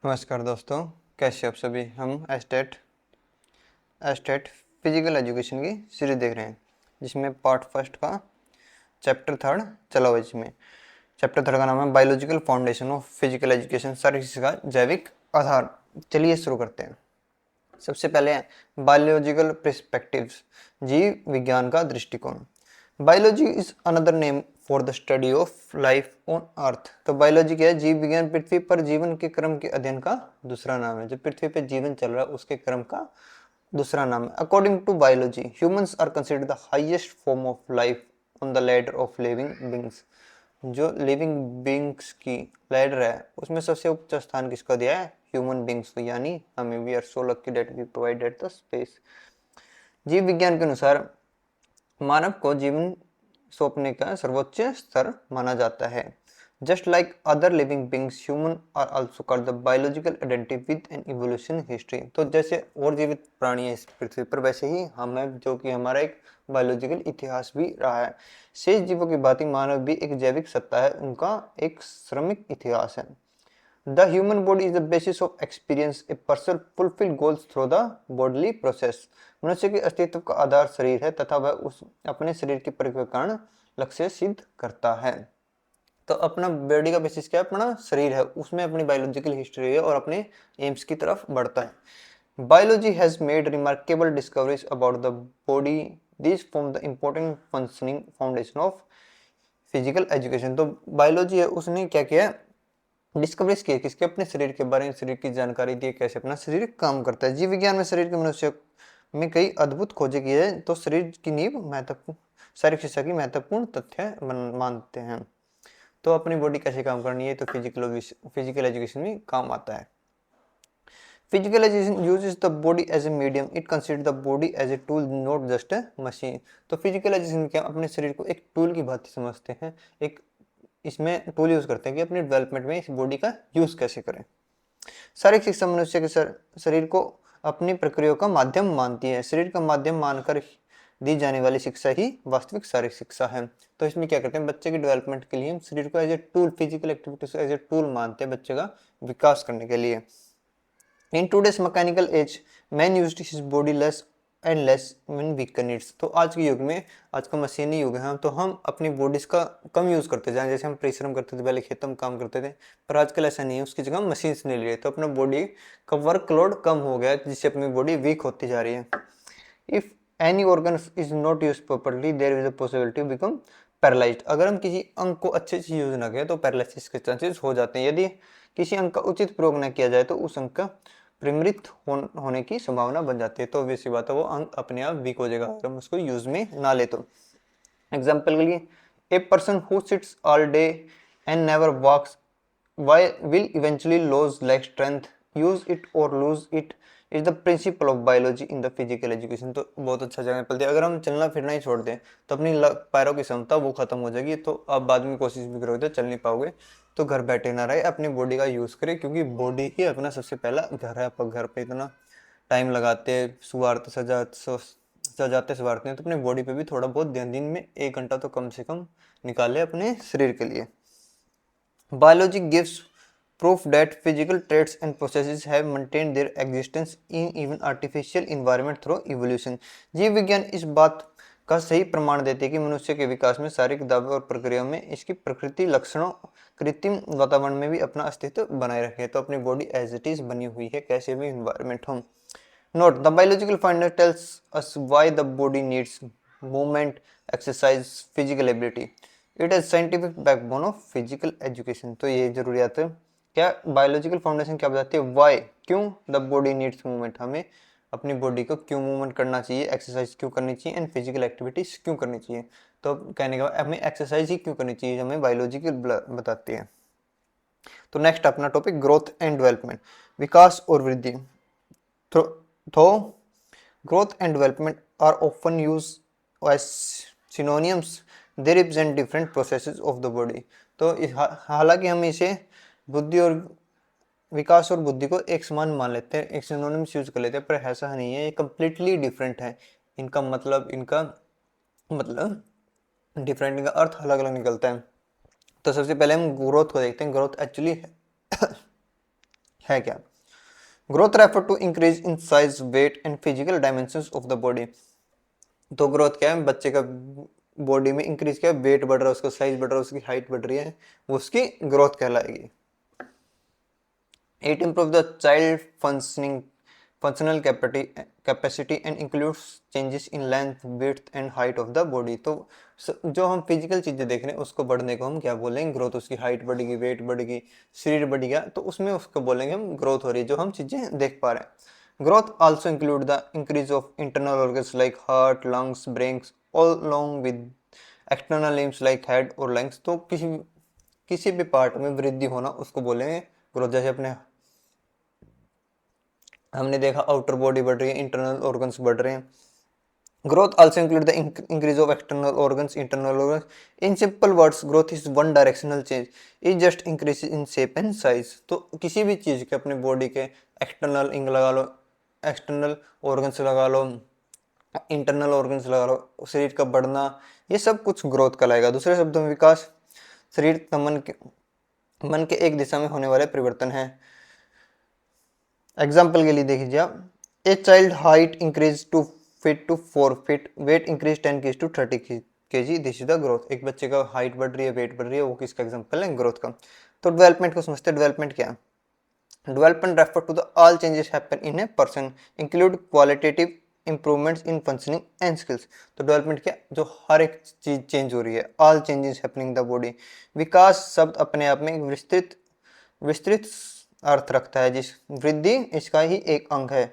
नमस्कार दोस्तों, कैसे आप सभी। हम एस्टेट फिजिकल एजुकेशन की सीरीज देख रहे हैं, जिसमें पार्ट फर्स्ट का चैप्टर थर्ड चला हुआ है। इसमें चैप्टर थर्ड का नाम है biological foundation of physical education, शारीरिक शिक्षा का जैविक आधार। चलिए शुरू करते हैं। सबसे पहले बायोलॉजिकल पर्सपेक्टिव्स, जीव विज्ञान का दृष्टिकोण। Biology is another name for the study of life on earth. तो बायोलॉजी क्या है? जीव विज्ञान, पृथ्वी पर जीवन के क्रम के अध्ययन का दूसरा नाम है। जो पृथ्वी पर जीवन चल रहा है उसके क्रम का दूसरा नाम है। According to biology, humans are considered the highest form of life on the ladder of living beings. जो लिविंग बींग्स की लैडर है उसमें सबसे उच्च स्थान किसका दिया है? ह्यूमन बींग्स, यानी हमें। We are so lucky that we provided the space. जीव विज्ञान के अनुसार मानव को जीवन सौंपने का सर्वोच्च स्तर माना जाता है। Just like other living beings, human are also called the biological identity with an evolution history. तो जैसे और जीवित प्राणी है इस पृथ्वी पर, वैसे ही हम है, जो कि हमारा एक बायोलॉजिकल इतिहास भी रहा है। शेष जीवों की भांति मानव भी एक जैविक सत्ता है, उनका एक श्रमिक इतिहास है। The human body is the basis of experience. A person fulfill goals through the bodily process. मनुष्य के अस्तित्व का आधार शरीर है तथा वह उस अपने शरीर की प्रक्रिया के कारण लक्ष्य सिद्ध करता है। तो अपना बॉडी का बेसिस क्या है? अपना शरीर है, उसमें अपनी बायोलॉजिकल हिस्ट्री है और अपने एम्स की तरफ बढ़ता है। Biology has made remarkable discoveries about the body. This form the important functioning foundation of physical education. तो बायोलॉजी है, उसने क्या किया? डिस्कवरीज की किसके? अपने शरीर के बारे में, शरीर की जानकारी दी, कैसे अपना शरीर काम करता है। जीव विज्ञान में शरीर के मनुष्य में कई अद्भुत खोजें की है, तो शरीर की नींव महत्वपूर्ण शारीरिक शिक्षा की महत्वपूर्ण तथ्य मानते हैं। तो अपनी बॉडी कैसे काम करनी है, तो फिजिकल एजुकेशन में काम आता है। Physical education uses the body as a medium. It consider the body as a tool, not just a machine. तो फिजिकल एजुकेशन क्या? अपने शरीर को एक टूल की भांति समझते हैं, एक इसमें टूल यूज करते हैं कि अपने डेवलपमेंट में इस बॉडी का यूज कैसे करें। शारीरिक शिक्षा मनुष्य के शरीर को अपनी प्रक्रिया का माध्यम मानती है। शरीर का माध्यम मानकर दी जाने वाली शिक्षा ही वास्तविक शारीरिक शिक्षा है। तो इसमें क्या करते हैं? बच्चे के डेवलपमेंट के लिए हम शरीर को as a tool, physical activities as a tool मानते हैं बच्चे का विकास करने के लिए। In today's mechanical age, man used his body less and less when weaker needs. तो आज के युग में, आज का मशीनी युग है, तो हम अपनी बॉडीज का कम यूज करते जाए। जैसे हम परिश्रम करते थे, पहले खेतों में काम करते थे, पर आजकल ऐसा नहीं है, उसकी जगह मशीन ने ले रही है। तो अपना बॉडी का वर्कलोड कम हो गया है, जिससे अपनी बॉडी वीक होती जा रही है। If any organ is not use properly, there is a possibility to become paralysed. अगर हम किसी अंग को अच्छे से यूज ना करें तो पैरालिसिस के चांसेस हो जाते हैं। यदि किसी अंग का उचित प्रयोग न किया जाए तो उस अंग का प्रमृत होने की संभावना बन जाती है। तो वैसी बात है, वो अंग अपने आप वीक हो जाएगा अगर हम उसको यूज में ना ले तो। एग्जाम्पल के लिए, a person who sits all day and never walks will eventually lose leg strength. Use it or lose it is the principle of biology in the physical education। तो बहुत अच्छा एग्जाम्पल दिया। अगर हम चलना फिरना ही छोड़ दें तो अपनी पैरों की क्षमता वो खत्म हो जाएगी। तो आप बाद में कोशिश भी करोगे तो चल नहीं पाओगे। तो घर बैठे ना रहे, अपनी बॉडी का यूज करें, क्योंकि बॉडी ही अपना सबसे पहला घर है। आप घर पे इतना टाइम लगाते, सजाते संवारते हैं, तो अपने बॉडी पे भी थोड़ा बहुत ध्यान, दिन में 1 घंटा तो कम से कम निकाले अपने शरीर के लिए। Biology gives proof that physical traits and processes have maintained their existence in even artificial environment through evolution। जीव विज्ञान इस बात का सही प्रमाण देते हैं कि मनुष्य के विकास में शारीरिक दावे और प्रक्रिया में इसकी प्रकृति लक्षणों कृत्रिम वातावरण में भी अपना अस्तित्व बनाए रखे। तो अपनी बॉडी एज इट इज बनी हुई है, कैसे भी इन्वायरमेंट हो। Note the biological finder tells us why the body needs movement, exercise, physical ability. It is scientific backbone of physical education. तो ये जरूरियात है क्या? बायोलॉजिकल फाउंडेशन क्या बताती है? व्हाई, क्यों द बॉडी नीड्स मूवमेंट, हमें अपनी बॉडी को क्यों मूवमेंट करना चाहिए, एक्सरसाइज क्यों करनी चाहिए, एंड फिजिकल एक्टिविटीज क्यों करनी चाहिए। तो कहने का हमें एक्सरसाइज ही क्यों करनी चाहिए, हमें बायोलॉजिकल बताती है। तो नेक्स्ट अपना टॉपिक ग्रोथ एंड डेवलपमेंट, विकास और वृद्धि। तो growth and development are often used as synonyms, they represent different processes of the body। तो हालांकि हम इसे बुद्धि और विकास और बुद्धि को एक समान मान लेते हैं, एक सिनोनिम्स यूज कर लेते हैं, पर ऐसा नहीं है, ये कम्प्लीटली डिफरेंट है। इनका मतलब डिफरेंट, इनका अर्थ अलग अलग निकलता है। तो सबसे पहले हम ग्रोथ को देखते हैं। ग्रोथ एक्चुअली है क्या? Growth refer to increase in size, weight and physical dimensions of the body. तो ग्रोथ क्या है? बच्चे का बॉडी में इंक्रीज क्या है? वेट बढ़ रहा है, उसका साइज बढ़ रहा है, उसकी हाइट बढ़ रही है, वो उसकी ग्रोथ कहलाएगी। It improves the child functional capacity and includes changes in length, width and height of the body। तो जो हम फिजिकल चीजें देख रहे हैं उसको बढ़ने को हम क्या बोलेंगे? ग्रोथ। उसकी हाइट बढ़ेगी, वेट बढ़ेगी, शरीर बढ़ेगा, तो उसमें उसको बोलेंगे हम ग्रोथ हो रही है, जो हम चीजें देख पा रहे हैं। Growth also include the increase of internal organs like heart, lungs, brains, all along with external limbs like head और लंग्स। तो किसी भी पार्ट में वृद्धि होना उसको बोलेंगे ग्रोथ। जैसे अपने हमने देखा आउटर बॉडी बढ़ रही है, इंटरनल ऑर्गन्स बढ़ रहे हैं। Growth also include the increase of external organs, internal organs. In simple words growth is one directional change, is just increase in shape and size. तो किसी भी चीज के अपने बॉडी के एक्सटर्नल इंग लगा लो, एक्सटर्नल ऑर्गन्स लगा लो, इंटरनल ऑर्गन्स लगा लो, शरीर का बढ़ना, ये सब कुछ ग्रोथ कहलाएगा। दूसरे शब्दों में विकास शरीर का मन के एक दिशा में होने वाले परिवर्तन है। एग्जाम्पल के लिए देखिए आप, a child height increase two feet to 4 feet, weight increase 10 kg to 30 kg, this is the growth. एक बच्चे का हाइट बढ़ रही है, वेट बढ़ रही है, वो किसका एग्जाम्पल है? ग्रोथ का। तो डेवलपमेंट को समझते हैं। डेवलपमेंट क्या है? Development refer to the all changes happen in a person, include qualitative improvements in functioning and skills. तो डेवलपमेंट क्या? जो हर एक चीज चेंज हो रही है, all changes happening the body. विकास शब्द अपने आप में विस्तृत विस्तृत अर्थ रखता है, जिस वृद्धि इसका ही एक अंग है।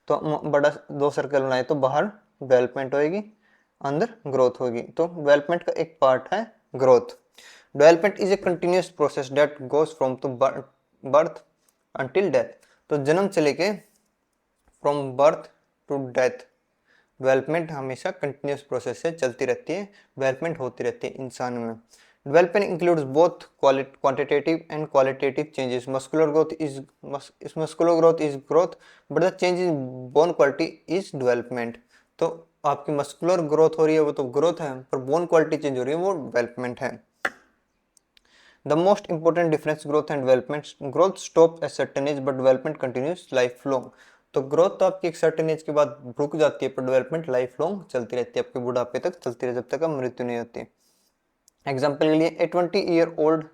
तो बड़ा दो सर्कल बनाए तो बाहर डेवलपमेंट होगी, अंदर ग्रोथ होगी। तो डेवलपमेंट का एक पार्ट है growth. Development is a continuous process that goes from to birth until death. तो जन्म से लेके from birth to death development हमेशा कंटिन्यूस प्रोसेस से चलती रहती है, डेवलपमेंट होती रहती है इंसान में। Development includes both quantitative and qualitative changes. Muscular growth is growth, but the change in bone quality is development. तो आपकी मस्कुलर ग्रोथ हो रही है, वो तो ग्रोथ है, पर बोन क्वालिटी चेंज हो रही है, वो डेवलपमेंट है। The most important difference growth and development, growth stop at certain age but development continues lifelong। तो ग्रोथ तो आपकी एक सर्टेन एज के बाद रुक जाती है, पर डेवलपमेंट लाइफ लॉन्ग चलती रहती है, आपके बुढ़ापे तक चलती रहती है, जब तक मृत्यु नहीं होती। एग्जाम्पल के लिए, ए 20-year-old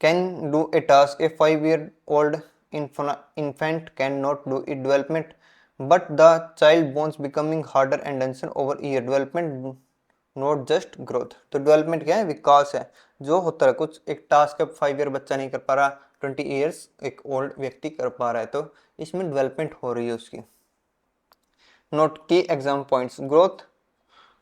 can do a task a 5-year-old infant cannot do it। Development, but the child bones becoming harder and denser over year। Development not just growth. तो डेवलपमेंट क्या है? विकास है, जो होता है कुछ एक टास्क 5 ईयर बच्चा नहीं कर पा रहा, 20 ईयर्स एक ओल्ड व्यक्ति कर पा रहा है, तो इसमें डेवलपमेंट हो रही है उसकी। नोट की exam points, growth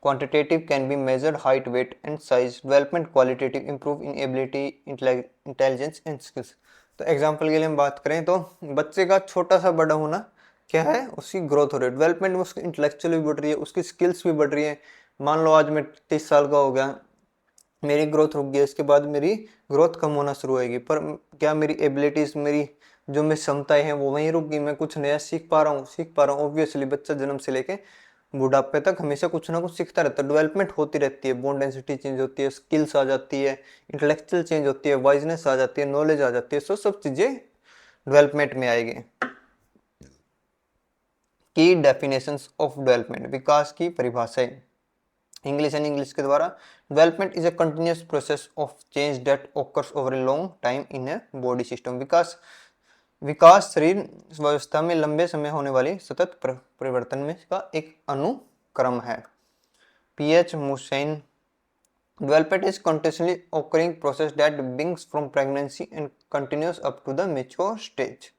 quantitative can be measured height, weight and size। development qualitative improve in ability, intelligence and skills। तो एग्जांपल के लिए हम बात करें तो बच्चे का छोटा सा बड़ा होना क्या है? उसकी ग्रोथ हो रही है। डेवलपमेंट में उसकी इंटेलेक्चुअल भी बढ़ रही है, उसकी स्किल्स भी बढ़ रही है। मान लो आज मैं 30 साल का हो गया, मेरी ग्रोथ रुक गई, इसके बाद मेरी ग्रोथ कम होना शुरू होगी, पर क्या मेरी एबिलिटीज, मेरी जो मेरी क्षमताएं हैं वो वहीं रुक गई? मैं कुछ नया सीख पा रहा हूँ। ऑब्वियसली बच्चा जन्म से लेके बुढ़ापे तक हमेशा कुछ ना कुछ सीखता रहता है, डेवलपमेंट होती रहती है, बोन डेंसिटी चेंज होती है, स्किल्स आ जाती है, इंटेलेक्चुअल चेंज होती है, वाइजनेस आ जाती है, नॉलेज आ जाती है। सो सब चीजें डेवलपमेंट में आएगी। की डेफिनेशंस ऑफ डेवलपमेंट, विकास की परिभाषाएं इंग्लिश एंड इंग्लिश के द्वारा। Development is a continuous process of change that occurs over a long time in a body system. विकास शरीर व्यवस्था में लंबे समय होने वाली सतत परिवर्तन में का एक अनुक्रम है। PH Mussen, development is continuously occurring process that begins from pregnancy and continues up to the mature stage।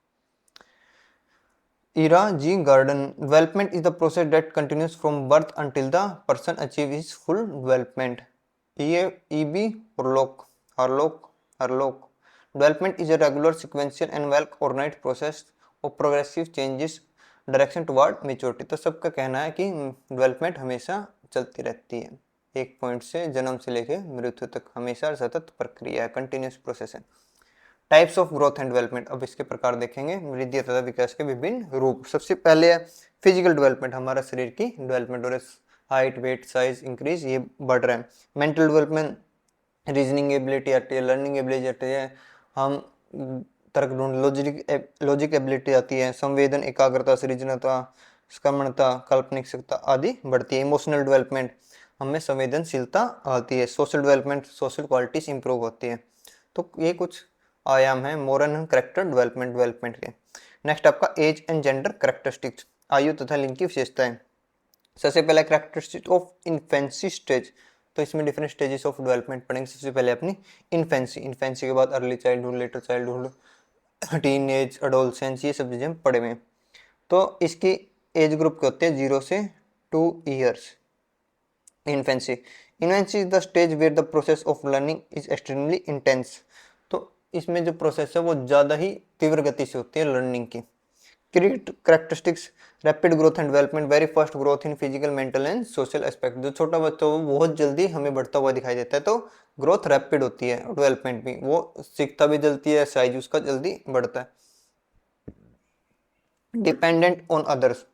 Ira G. Garden, development is the process that continues from birth until the person achieves his full development। E.B. Hurlock, development is a regular, sequential and well-organized process of progressive changes direction toward maturity। तो सबका कहना है कि development हमेशा चलती रहती है, एक पॉइंट से जन्म से लेके मृत्यु तक हमेशा सतत प्रक्रिया है, कंटिन्यूस प्रोसेस है। Types of growth and development, अब इसके प्रकार देखेंगे, वृद्धि तथा विकास के विभिन्न रूप। सबसे पहले है फिजिकल डेवलपमेंट, हमारा शरीर की डेवलपमेंट और हाइट, वेट, साइज इंक्रीज, ये बढ़ रहा है। मेंटल डेवलपमेंट, रीजनिंग एबिलिटी आती है, लर्निंग एबिलिटी आती है, हम तर्क ढूंढ, लॉजिक एबिलिटी आती है, संवेदन, एकाग्रता, सृजनता, स्मरणता, काल्पनिक क्षमता आदि बढ़ती है। इमोशनल डेवलपमेंट, हमें संवेदनशीलता आती है। Social development, social qualities improve होती है। तो ये कुछ आयाम है मोरल एंड कैरेक्टर डेवलपमेंट के। नेक्स्ट आपका एज एंड जेंडर कैरेक्टरिस्टिक्स, आयु तथा लिंग की विशेषताएं। सबसे पहला कैरेक्टरिस्टिक ऑफ इन्फेंसी स्टेज, तो इसमें डिफरेंट स्टेजेस ऑफ डेवलपमेंट पढ़ेंगे। सबसे पहले अपनी इन्फेंसी के बाद early childhood, letter childhood, teen age, adolescence, ये सब चीज़ें हम पढ़े हुए। तो इसकी एज ग्रुप के होते हैं 0 से 2 years. Infancy is the stage where the process of learning is extremely intense. तो इसमें जो प्रोसेस है वो ज़्यादा ही तीव्र गति से होती है लर्निंग की। Characteristics, rapid growth and development, very fast growth in physical, mental and social aspect. जो छोटा बच्चा हो वो बहुत जल्दी हमें बढ़ता हुआ दिखाई देता है, तो ग्रोथ रैपिड होती है। डेवलपमेंट भी, वो सीखता भी जल्दी है, साइज उसका जल्दी बढ़ता है। Dependent on others,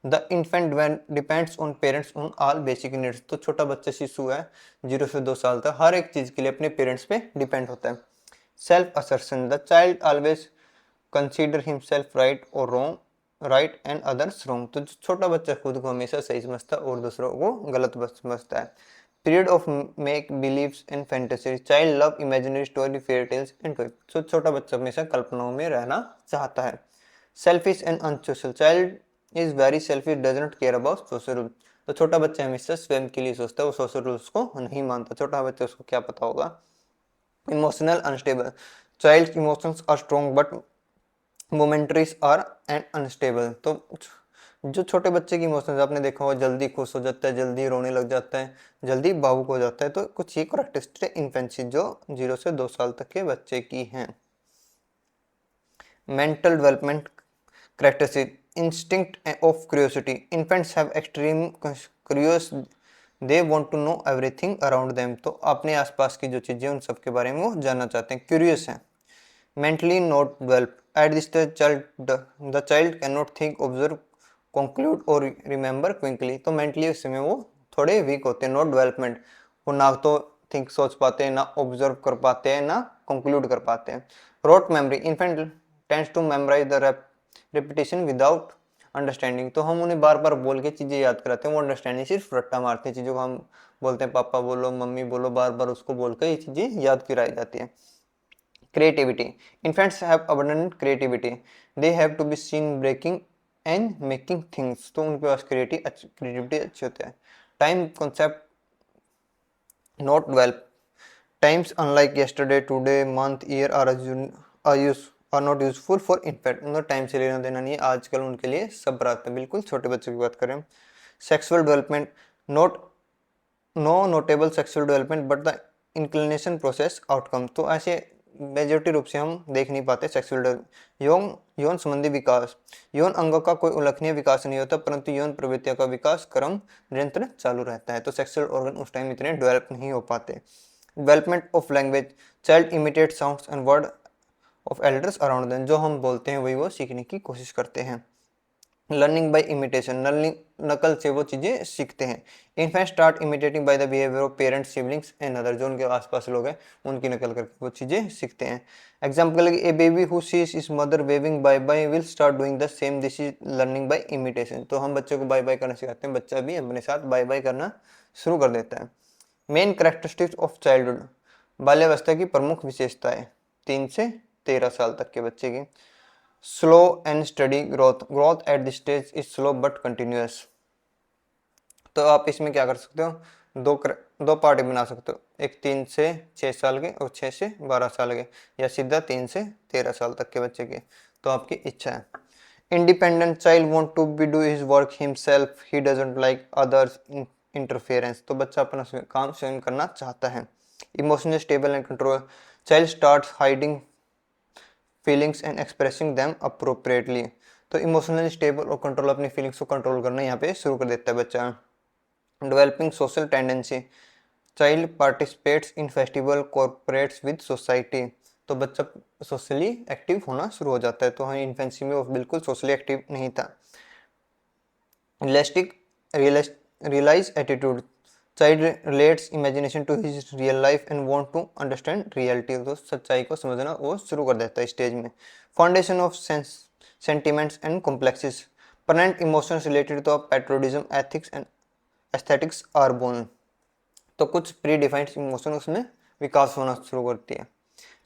the infant depends on parents on all basic needs. तो छोटा बच्चा शिशु है 0 से 2 साल तक हर एक चीज़ के लिए अपने पेरेंट्स पे डिपेंड होता है। Self assertion, the child always consider himself right और wrong, right and others wrong. तो छोटा बच्चा खुद को हमेशा सही समझता है और दूसरों को गलत समझता है। Period of make believes and fantasy, child love imaginary story, fairy tales and toy. तो छोटा बच्चा हमेशा कल्पनाओं में रहना चाहता है। Selfish and unsocial, child is very selfish, does not care about social rule. तो छोटा बच्चा हमेशा स्वयं के लिए सोचता है, वो सोशल रूल्स को नहीं मानता। छोटा बच्चा, उसको क्या पता होगा। Emotional unstable, child emotions are strong but momentaries are and unstable. तो जो छोटे बच्चे की इमोशंस आपने देखा होगा, जल्दी खुश हो जाता है, जल्दी रोने लग जाता है, जल्दी भावुक हो जाता है। तो कुछ ये करेक्टरिस्टिक है इन्फेंसी जो 0 से 2 साल तक के बच्चे की हैं। Mental development characteristic, instinct of curiosity, infants have extreme curious, they want to know everything around them. तो अपने आसपास की जो चीज़ें उन सब के बारे में वो जानना चाहते हैं, क्यूरियस हैं। Mentally not develop, at this the child can not think, observe, conclude और रिमेंबर क्विकली। तो मेंटली उस समय वो थोड़े वीक होते हैं, नॉट डेवलपमेंट। वो ना तो थिंक सोच पाते हैं, ना ऑब्जर्व कर पाते हैं, ना कंक्लूड कर पाते हैं। Rote memory, infant tends to memorise the repetition without understanding. तो हम उन्हें बार बार बोल के चीज़ें याद कराते हैं, वो अंडरस्टैंडिंग सिर्फ रट्टा मारते हैं। चीज़ों को हम बोलते हैं पापा बोलो, मम्मी बोलो, बार बार उसको बोल कर ये चीज़ें याद कराई जाती हैं। Creativity, infants have abundant creativity, they have to be seen breaking and making things। तो उनके पास क्रिएटिविटी अच्छी होती है। Time concept not develop, times unlike yesterday, today, month, year are not useful for infant। उन्हें टाइम से लेना देना नहीं है, आजकल उनके लिए सब रात है। बिल्कुल छोटे बच्चों की बात करें। Sexual development, not know notable sexual development but the inclination process outcome. तो ऐसे मेजोरिटी रूप से हम देख नहीं पाते सेक्सुअल यौन यौन संबंधी विकास, यौन अंगों का कोई उल्लेखनीय विकास नहीं होता, परंतु यौन प्रवृत्तियों का विकास क्रम निरंतर चालू रहता है। तो सेक्सुअल ऑर्गन उस टाइम इतने डेवलप नहीं हो पाते। Development of language, child imitate sounds and word of elders around them. जो हम बोलते हैं वही वो सीखने की कोशिश करते हैं। लर्निंग बाय इमिटेशन, नकल से वो चीज़ें सीखते हैं। In fact start imitating by the behaviour of parents, siblings and other. जो उनके आसपास लोग हैं उनकी नकल करके वो चीज़ें सीखते हैं। Example, a baby who sees is mother waving bye bye will start doing the same, this is learning by imitation. तो हम बच्चे को बाय बाय करना सिखाते हैं, बच्चा भी अपने साथ बाय बाय करना शुरू कर देता है। मेन कैरेक्टरिस्टिक्स ऑफ चाइल्डहुड, बाल्यावस्था की प्रमुख विशेषताएं 3 से 13 साल तक के बच्चे की। Slow and study growth, growth at this stage is slow but continuous. तो आप इसमें क्या कर सकते हो, दो पार्टी बना सकते हो, एक 3 से 6 साल के और 6 से 12 साल के, या सीधा 3 से 13 साल तक के बच्चे के। तो आपकी इच्छा है। Independent child want to be do his work himself, he doesn't like others interference. तो बच्चा अपना काम स्वयं करना चाहता है। Emotionally stable and control, child starts hiding feelings and expressing them appropriately. तो इमोशनली स्टेबल और कंट्रोल, अपनी फीलिंग्स को कंट्रोल करना यहाँ पे शुरू कर देता है बच्चा। Developing social tendency, child participates in festival, cooperates with society. तो बच्चा सोशली एक्टिव होना शुरू हो जाता है। तो हाँ, इन्फेंसी में वो बिल्कुल सोशली एक्टिव नहीं था। Realistic realise attitude, child relates imagination to his real life and want to understand reality, तो सच्चाई को समझना वो शुरू कर देता है स्टेज में। Foundation of sentiments and complexes, permanent emotions related to patriotism, ethics and aesthetics are born, तो कुछ प्री डिफाइंड इमोशन उसमें विकास होना शुरू करती है।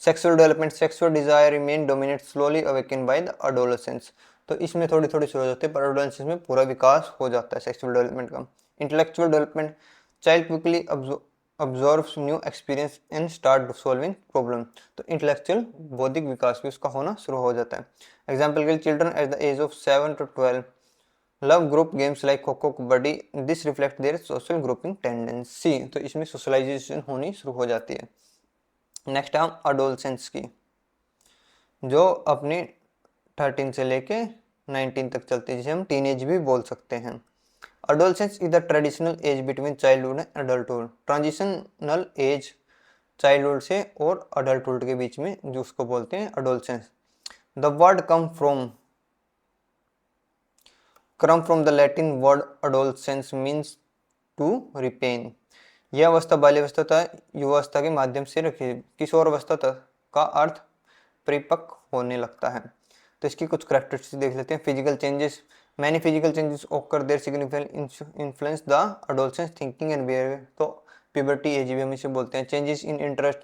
Sexual development, sexual desire remain dominate slowly awaken by the adolescence, तो इसमें थोड़ी थोड़ी शुरू होती है पर एडोलेसेंस में पूरा विकास हो जाता है सेक्सुअल डेवलपमेंट का। Intellectual development, child quickly absorbs new experience and start solving problem, तो इंटेलेक्चुअल बौद्धिक विकास भी उसका होना शुरू हो जाता है। एग्जाम्पल के लिए children at the age of 7 to 12 love group games like kho kho kabaddi, this reflect their social grouping tendency, तो इसमें सोशलाइजेशन होनी शुरू हो जाती है। नेक्स्ट हम अडोलसेंस की, जो अपनी 13 से लेके 19 तक चलती है, जिसे हम टीनेज भी बोल सकते हैं। Adolescence is the traditional age between childhood and adulthood, transitional age childhood से और अडल्टहुड के बीच में जो उसको बोलते हैं adolescence. The word come from the Latin word adolescence means to ripen, यह अवस्था बाल्यावस्था तथा युवावस्था के माध्यम से रखी किशोरावस्था तक का अर्थ परिपक्व होने लगता है। तो इसकी कुछ करेक्टरिस्टिक्स देख लेते हैं। Physical changes, many physical changes occur their significant influence the adolescence thinking and behaviour, तो प्यूबर्टी एज भी हम इसे बोलते हैं। Changes in interest,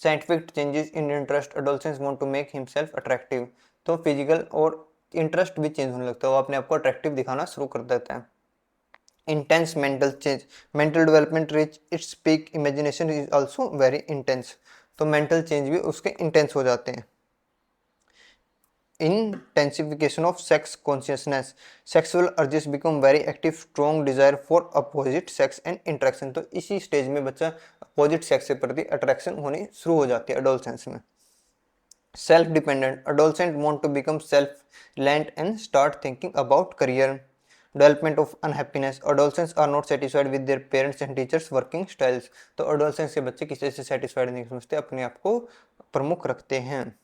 scientific changes in interest, adolescence want to make himself attractive, तो फिजिकल और इंटरेस्ट भी change होने लगता है, वो अपने आप को अट्रैक्टिव दिखाना शुरू कर देता है। Intense mental change, mental development reach its peak, imagination is also very intense, तो मेंटल चेंज भी उसके इंटेंस हो जाते हैं। Intensification of sex consciousness, sexual urges become very active, strong desire for opposite sex and interaction, तो इसी stage में बच्चा अपोजिट सेक्स के प्रति अट्रैक्शन होनी शुरू हो जाती है एडोलसेंस में। Self dependent, adolescent want to become self reliant and start thinking about career. Development of unhappiness, adolescents are not satisfied with their parents and teachers working styles, तो adolescence के बच्चे किसी से सेटिस्फाइड नहीं समझते, अपने आप को प्रमुख रखते हैं।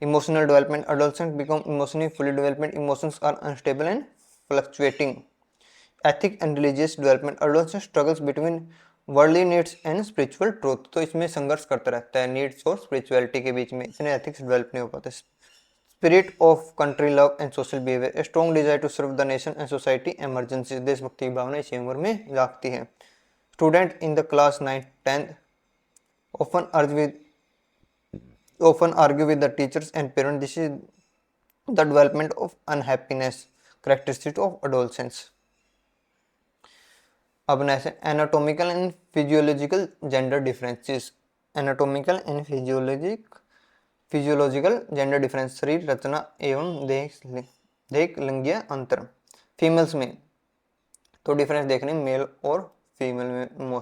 Emotional development, adolescent become emotionally fully development, emotions are unstable and fluctuating. Ethic and religious development, adolescent struggles between worldly needs and spiritual truth, तो इसमें संघर्ष करता रहता है नीड्स और स्पिरिचुअलिटी के बीच में, इसमें एथिक्स डेवलप नहीं हो पाते। Spirit of country love and social behaviour, a strong desire to serve the nation and society emergency, देशभक्ति की भावना इसी उम्र में जागती है। Student in the class 9th 10th often argue with the teachers and parents, this is the development of unhappiness, characteristic of adolescence। अब next anatomical and physiological gender differences, anatomical and physiological gender difference, शरीर रचना एवं देह लिंगीय अंतर। Females में तो difference देखने mail और female में।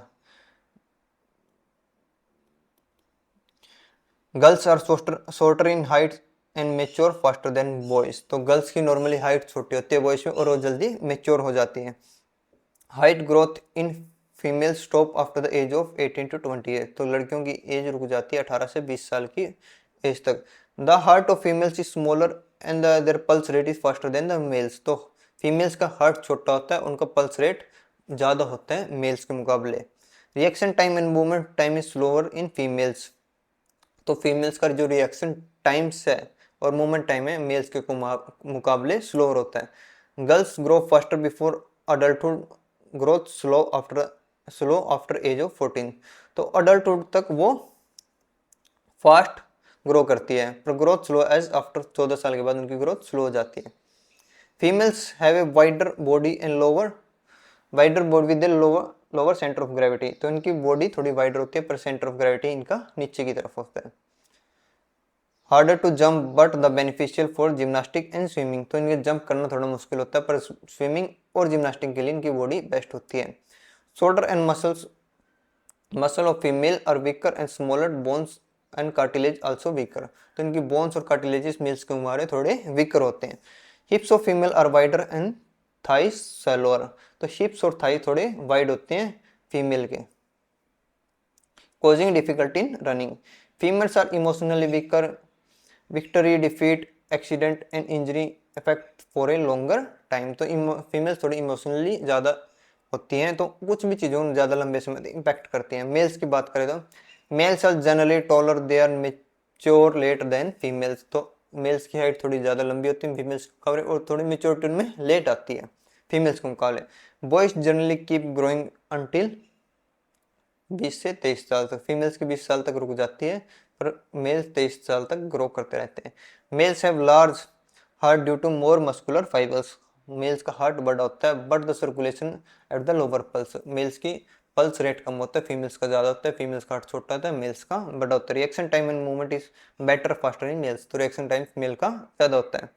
Girls are shorter in height and mature faster than boys, तो गर्ल्स की नॉर्मली हाइट छोटी होती है बॉयज में और वो जल्दी मेच्योर हो जाती है। Height growth in female stop after the age of 18 to 28, तो लड़कियों की एज रुक जाती है 18 से 20 साल की एज तक। The heart of females is smaller and their pulse rate is faster than the males, तो फीमेल्स का हार्ट छोटा होता है, उनका पल्स रेट ज़्यादा होता है मेल्स के मुकाबले। Reaction time and movement time is slower in females, तो फीमेल्स का जो रिएक्शन टाइम्स है और मूवमेंट टाइम है मेल्स के मुकाबले स्लोअर होता है। Girls grow faster before adulthood, growth slow after age of 14, तो अडल्टहुड तक वो फास्ट ग्रो करती है पर ग्रोथ स्लो एज आफ्टर 14 साल के बाद उनकी ग्रोथ स्लो हो जाती है। Females have a wider body and wider body with lower centre of gravity, तो इनकी बॉडी थोड़ी वाइडर होती है पर सेंटर ऑफ ग्रेविटी इनका नीचे की तरफ होता है। Harder to jump but the beneficial for gymnastic and swimming, तो इनके जंप करना थोड़ा मुश्किल होता है पर स्विमिंग और जिम्नास्टिक के लिए इनकी बॉडी बेस्ट होती है। Shoulder and muscle of female are weaker and smaller, bones and cartilage also weaker, तो इनकी बोन्स और कार्टिलेजेस मेल्स के मुकाबले थोड़े वीकर होते हैं। Hips of female are wider and thighs shallower, तो हिप्स और थाई थोड़े वाइड होते हैं फीमेल के। Causing difficulty in running, females are emotionally weaker, victory defeat accident and injury effect for a longer time, तो females थोड़ी emotionally ज़्यादा होती हैं, तो कुछ भी चीज़ों में ज़्यादा लंबे समय तक इम्पैक्ट करती हैं। मेल्स की बात करें तो males are generally taller, they are mature late than females. तो मेल्स की हाइट थोड़ी ज़्यादा लंबी होती है फीमेल्स के मुकाबले, और थोड़ी मेच्योरिटी में लेट आती है फीमेल्स के मुकाबले। Boys generally keep growing until 20 से 23 साल तक, फीमेल्स की 20 साल तक रुक जाती है, पर मेल्स 23 साल तक ग्रो करते रहते हैं। Males have large heart due to more muscular fibres, males का हार्ट बड़ा होता है, but the circulation at the lower pulse, males की पल्स रेट कम होता है, फीमेल्स का ज़्यादा होता है, फीमेल्स का हार्ट छोटा होता है, मेल्स का बड़ा होता है। Reaction time and movement is better faster in males, तो रिएक्शन टाइम मेल का ज़्यादा होता है।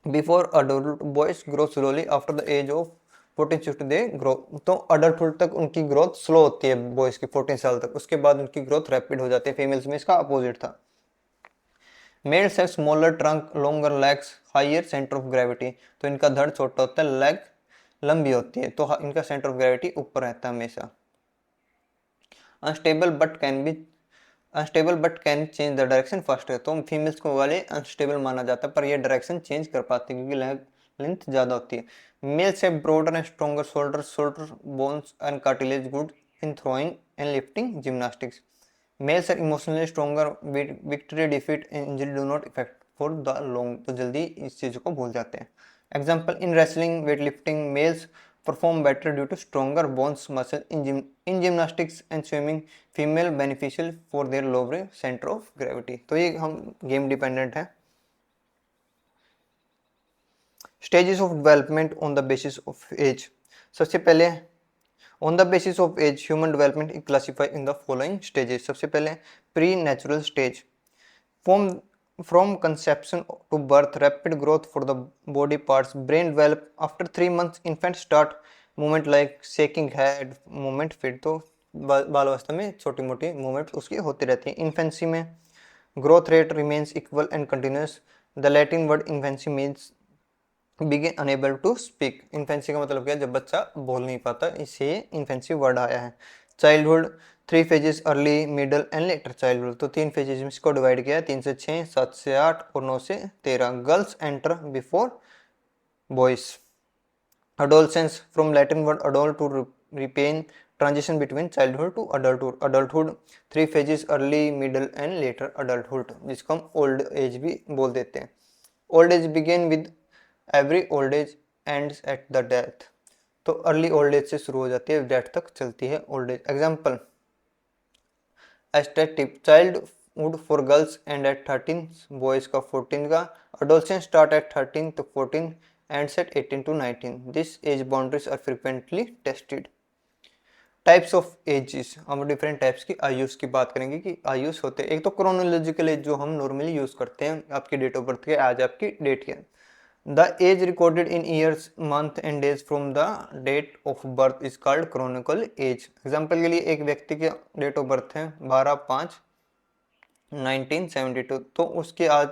Before adult boys grow slowly, after the age of 14-15 they grow, तो अडल्टहुड तक उनकी ग्रोथ स्लो होती है बॉयज की 14 साल तक, उसके बाद उनकी ग्रोथ रैपिड हो जाती है। फीमेल्स में इसका अपोजिट था। Males have smaller trunk, longer legs, higher centre of gravity, तो इनका धड़ छोटा होता है, लेग लंबी होती है, तो इनका सेंटर ऑफ ग्रेविटी ऊपर रहता है हमेशा। Unstable but can be unstable but can change the direction faster, तो फीमेल्स को वाले अनस्टेबल माना जाता है, पर ये डायरेक्शन चेंज कर पाती है क्योंकि लेंथ ज़्यादा होती है। Males have broader and stronger shoulder bones and cartilage good in throwing and lifting gymnastics. Males are emotionally stronger, victory defeat injury do not effect for the long, तो जल्दी इस चीज़ को भूल जाते हैं। Example in wrestling, weight lifting, males perform better due to stronger bones muscle in gymnastics and swimming, female beneficial for their lower center of gravity। तो ये हम गेम डिपेंडेंट है। Stages of development on the basis of age, सबसे पहले on the basis of age human development is classified in the following stages. सबसे पहले pre natural stage, from conception to birth, rapid growth for the body parts, brain develop, after 3 months infant start movement like shaking head, movement fit, तो बाल अवस्था में छोटी मोटी movement उसकी होती रहती है। इन्फेंसी में growth rate remains equal and continuous, the Latin word infancy means begin unable to speak, infancy का मतलब क्या है, जब बच्चा बोल नहीं पाता, इससे इन्फेंसी वर्ड आया है। Childhood 3 phases, early middle and letter childhood, तो 3 फेजेस में इसको डिवाइड किया है, 3 से 6, 7 से 8 और 9 से 13। Girls enter before boys. Adolescence from Latin word adol to ripen, transition between childhood to adulthood. Adulthood 3 phases, early middle and later adulthood, जिसको हम ओल्ड एज भी बोल देते हैं। Old age begin with every old age ends at the death, तो early old age से शुरू हो जाती है, डेथ तक चलती है ओल्ड एज। एग्जाम्पल एस्टेटिव childhood for girls and at 13, boys का 14 का। Adolescence start at 13 to 14 ends at 18 to 19, this age boundaries are frequently tested. Types of ages, हम डिफरेंट टाइप्स की आयुष की बात करेंगे कि आयुष होते हैं। एक तो क्रोनोलॉजिकल एज जो हम नॉर्मली यूज करते हैं, आपकी डेट ऑफ बर्थ के, आज आपकी डेट क्या है। The age recorded in years, month and days from the date of birth is called chronological age। Example के लिए एक व्यक्ति की डेट ऑफ बर्थ है 12/5/1972, तो उसके आज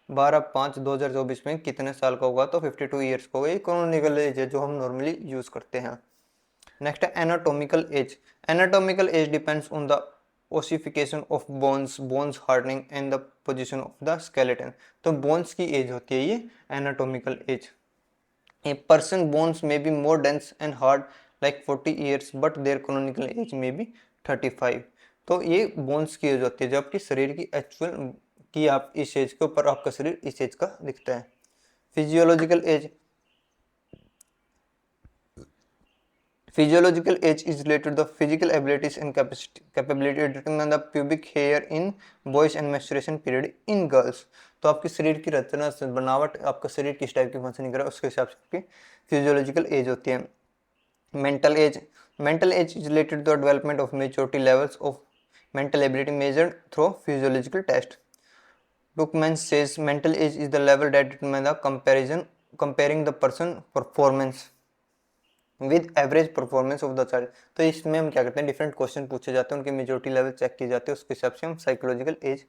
12/5/2024 में कितने साल का होगा, तो 52 ईयर्स का होगा। ये क्रोनोलॉजिकल एज है जो हम नॉर्मली यूज करते हैं। नेक्स्ट है anatomical age. Anatomical age depends on the ossification of bones hardening and the position of the skeleton, तो बोन्स की एज होती है ये anatomical age. A person bones में be more dense and hard like 40 years, but their chronical age में be 35, तो ये bones की एज होती है, जो आपकी शरीर की एक्चुअल की आप इस एज के ऊपर आपका शरीर इस एज का दिखता है। Physiological age, physiological age is related to the physical abilities and capability to determine the pubic hair in boys and menstruation period in girls, तो आपके शरीर की रचना बनावट, आपका शरीर किस टाइप की फंक्शनिंग कर रहा है, उसके हिसाब से आपकी फिजियोलॉजिकल एज होती है। Mental age, mental age is related to the development of maturity levels of mental ability measured through physiological test. Luckman says mental age is the level that determines the comparing the person performance with average performance of the child, तो इसमें हम क्या करते हैं, different question पूछे जाते हैं, उनके मेजोरिटी लेवल चेक किए जाते हैं, उसके हिसाब से हम साइकोलॉजिकल एज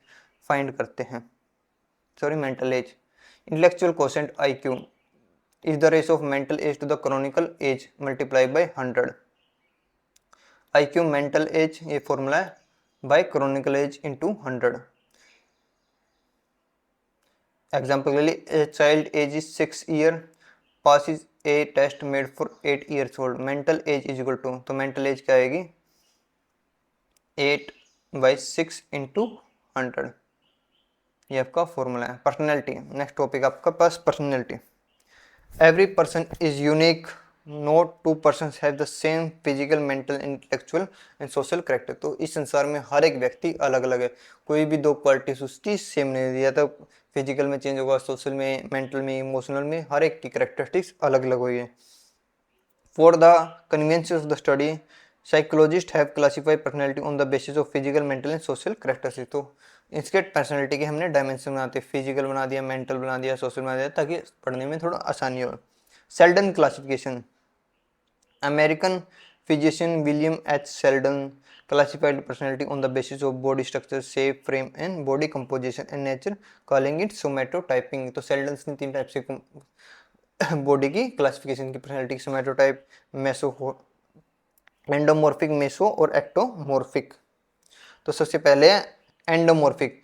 फाइंड करते हैं। Sorry, mental age. Intellectual quotient IQ is the ratio of mental age to the chronical age multiply by 100। IQ mental age, ये फॉर्मूला है, by chronical age into 100। Example के लिए child age is 6 year, passes a test made for 8 years old, mental age is equal to, तो mental age क्या आएगी 8/6 into 100, ये आपका formula है। पर्सनैलिटी, नेक्स्ट टॉपिक आपका पास personality. Every person is unique, no two persons have the same physical, mental, intellectual and social character. तो इस संसार में हर एक व्यक्ति अलग अलग है, कोई भी दो क्वालिटीज उसकी सेम नहीं है, या तो फिजिकल में चेंज होगा, सोशल में, मेंटल में, इमोशनल में, हर एक की करेक्टरिस्टिक्स अलग अलग हुई है। For the convenience of the study, psychologist have classified personality on the basis of physical, mental and social characteristics. तो इसके पर्सनैलिटी के हमने डायमेंशन बनाते, फिजिकल बना दिया, मेंटल बना दिया, सोशल बना दिया, ताकि पढ़ने में थोड़ा आसानी हो। Seldon classification, American physician William H Seldon classified personality on the basis of body structure, shape, frame and body composition and nature, calling it somatotyping। तो सेल्डन्स ने 3 टाइप से बॉडी की क्लासिफिकेशन की पर्सनैलिटी, सोमेटोटाइप, मेसो, एंडोमॉर्फिक, मेसो और ectomorphic. तो सबसे पहले endomorphic,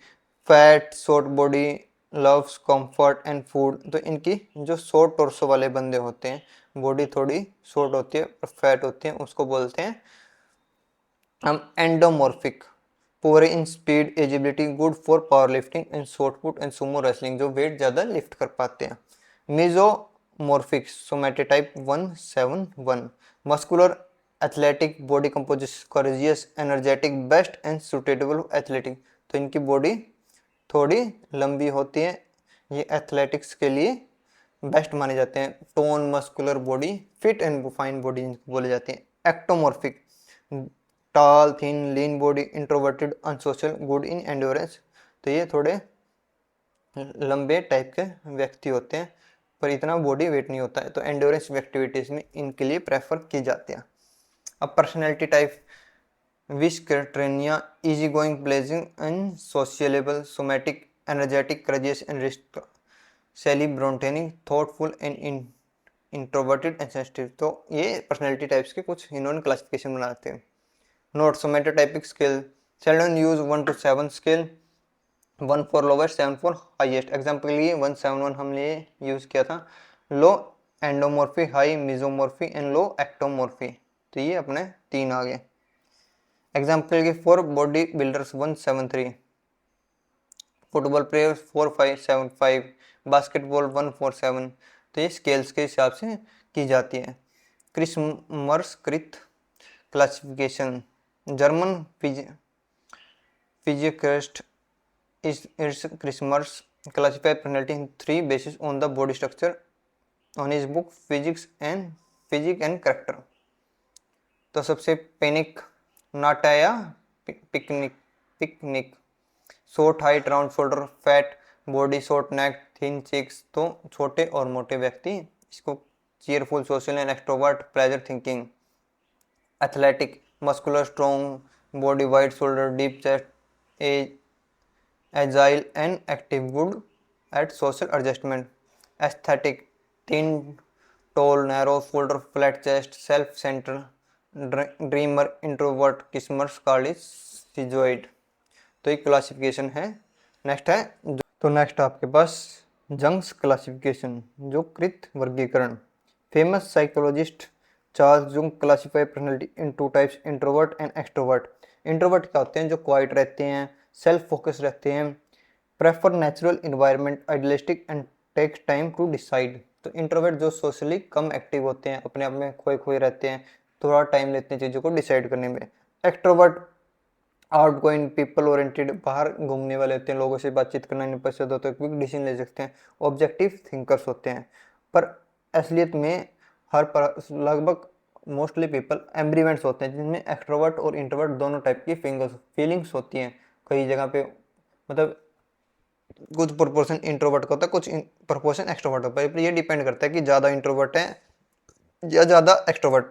fat, short body, loves comfort and food. तो इनकी जो शॉर्ट टॉर्सो वाले बंदे होते हैं, बॉडी थोड़ी शॉर्ट होती है और फैट होती है, उसको बोलते हैं हम एंडोमॉर्फिक। पूरे in speed, agility, good for power lifting and shot put and sumo wrestling, जो वेट ज़्यादा लिफ्ट कर पाते हैं। Mesomorphic, somatotype 171, muscular, athletic, body composition courageous, energetic, best and suitable athletic. तो इनकी बॉडी थोड़ी लंबी होती है, ये एथलेटिक्स के लिए बेस्ट माने जाते हैं। Tone, muscular body, fit and fine body बोले जाते हैं। Ectomorphic, tall, thin, lean body, introverted, unsocial, good in endurance. तो ये थोड़े लंबे टाइप के व्यक्ति होते हैं, पर इतना बॉडी वेट नहीं होता है, तो एंड्योरेंस एक्टिविटीज में इनके लिए प्रेफर की जाती है। अब personality type, viscerotonia, easy going, pleasing and sociable, somatic, energetic, courageous and risk, cerebrotonic, thoughtful and introverted and sensitive. तो ये पर्सनैलिटी टाइप्स के कुछ इन्होंने क्लासिफिकेशन बनाते हैं। Note, somatotypic scale, Sheldon use 1 to 7 scale, 1 for lowest, 7 for highest. Example के लिए 171 हमने यूज किया था। Low endomorphy, high mesomorphy and low ectomorphy. तो ये अपने 3 आ गए। एग्जाम्पल के for body builders 173, football players 4575, basketball 147। तो ये स्केल्स के हिसाब से की जाती है। क्रिसमर्स कृत classification, German physicist is Christmas classified personality in 3 bases on the body structure on his book Physics and Character। तो सबसे पैनिक, नाटाया, pyknic, short height, round shoulder, fat body, short neck, thin cheeks. तो छोटे और मोटे व्यक्ति इसको। Cheerful, social and extrovert, pleasure thinking. Athletic, muscular, strong body, wide shoulder, deep chest, agile and active, good at social adjustment। aesthetic, thin, tall, narrow shoulder, flat chest, self-centered, dreamer, introvert, Christmas called is schizoid। तो एक classification है। Next है, तो next आपके पास Jung's classification, जो कृत वर्गीकरण। Famous psychologist Charles जंग classify personality in 2 types, introvert and extrovert. Introvert क्या होते हैं, जो क्वाइट रहते हैं, सेल्फ फोकस रहते हैं, prefer natural environment, idealistic and takes time to decide. तो इंट्रोवर्ट जो सोशली कम एक्टिव होते हैं, अपने आप में खोए खोए रहते हैं, थोड़ा टाइम लेते हैं चीज़ों को डिसाइड करने में। Extrovert out going, people oriented, बाहर घूमने वाले होते हैं, लोगों से बातचीत करना नहीं पसंद होता है, क्विक डिसीजन ले सकते हैं, ऑब्जेक्टिव थिंकर्स होते हैं। पर असलियत में लगभग मोस्टली पीपल एम्बिवेलेंट होते हैं, जिनमें एक्सट्रोवर्ट और इंट्रोवर्ट दोनों टाइप की फीलिंग्स होती हैं। कई जगह पे मतलब कुछ प्रोपोर्शन इंट्रोवर्ट का होता है, कुछ प्रोपोर्शन एक्सट्रोवर्ट होता है, पर ये डिपेंड करता है कि ज़्यादा इंट्रोवर्ट है या ज़्यादा extrovert.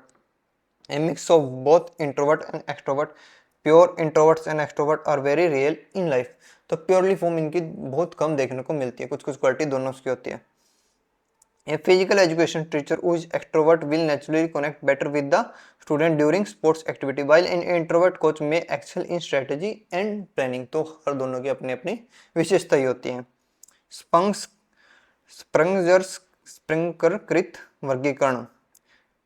A mix of both introvert and extrovert, pure introverts and extrovert are very real in life. तो प्योरली फॉर्म इनकी बहुत कम देखने को मिलती है, कुछ कुछ क्वालिटी दोनों की होती है। A physical education teacher who is extrovert will naturally connect better with the student during sports activity, while an introvert coach may excel in strategy and planning। तो हर दोनों की अपनी अपनी विशेषता ही होती हैं। स्पंगर्स स्प्रिंगरकृत वर्गीकरण।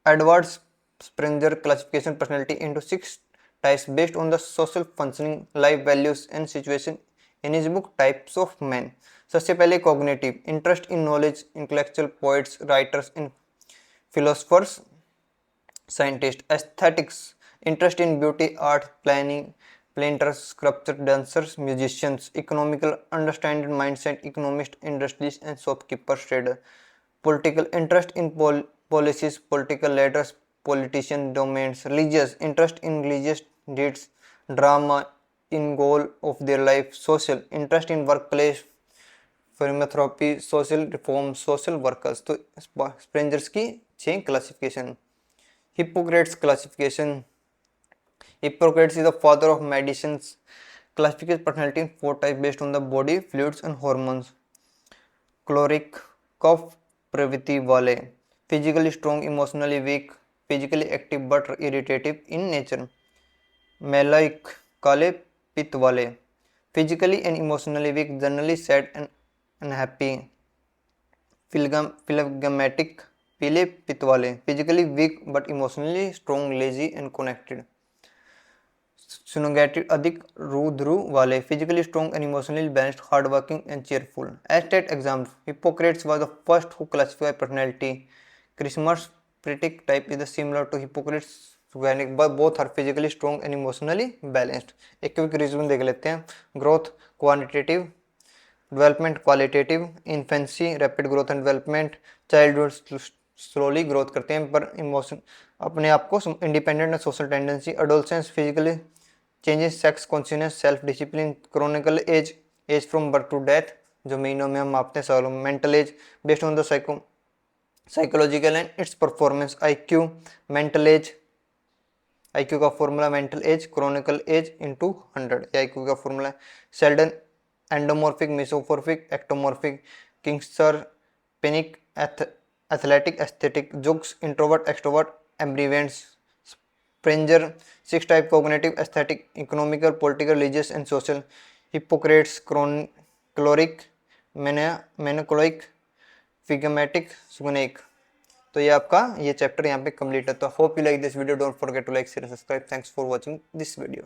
Edward Spranger classification personality into 6 types based on the social functioning, life values and situation in his book Types of Men। सबसे पहले cognitive, interest in knowledge, intellectual, poets, writers and philosophers, scientists। Aesthetics, interest in beauty, art, planning, painters, sculptors, dancers, musicians। Economical, understanding mindset, economist, industries and shopkeepers, trader। Political, interest in policies, political leaders, politician domains। Religious, interest in religious deeds, drama in goal of their life। Social, interest in workplace, philanthropy, social reform, social workers। तो स्प्रेंजर्स की 6 classification. Hippocrates classification. Hippocrates is the father of medicine, classifies personality in 4 types based on the body fluids and hormones। Choleric, कफ प्रवृत्ति वाले। Physically strong, emotionally weak, physically active but irritative in nature. Melancholic, काले पित्त वाले। Physically and emotionally weak, generally sad and unhappy. Phlegmatic, पीले पित्त वाले। Physically weak but emotionally strong, lazy and connected. सुनोगेटिव, अधिक रुद्रु वाले। Physically strong and emotionally balanced, hard working and cheerful. एस्टेट exam, Hippocrates was the first who classified personality. Kretschmer pyknic type is similar to Hippocrates, both are physically strong and emotionally balanced. एक quick reason देख लेते हैं। Growth quantitative, development qualitative. Infancy rapid growth and development, childhood slowly growth करते हैं पर emotion अपने आप को independent and social tendency. Adolescence physically changes, sex consciousness, self discipline. Chronical age, age from birth to death, जो महीनों में हम मापते हैं सालों में। Mental age based on the psychological and its performance. IQ, mental as, IQ का formula mental age chronical age into 100, IQ का formula. Sheldon, endomorphic, mesomorphic, ectomorphic. किंगस्टर, pyknic, athletic, aesthetic. Jung's, introvert, extrovert, ambiverts. Spranger, 6 type, cognitive, aesthetic, economical, political, religious and social. Hippocrates, choleric, melancholic, phlegmatic, sanguine. तो ये आपका ये chapter यहाँ पे complete है। तो hope you like this video, don't forget to like share subscribe. Thanks for watching this video.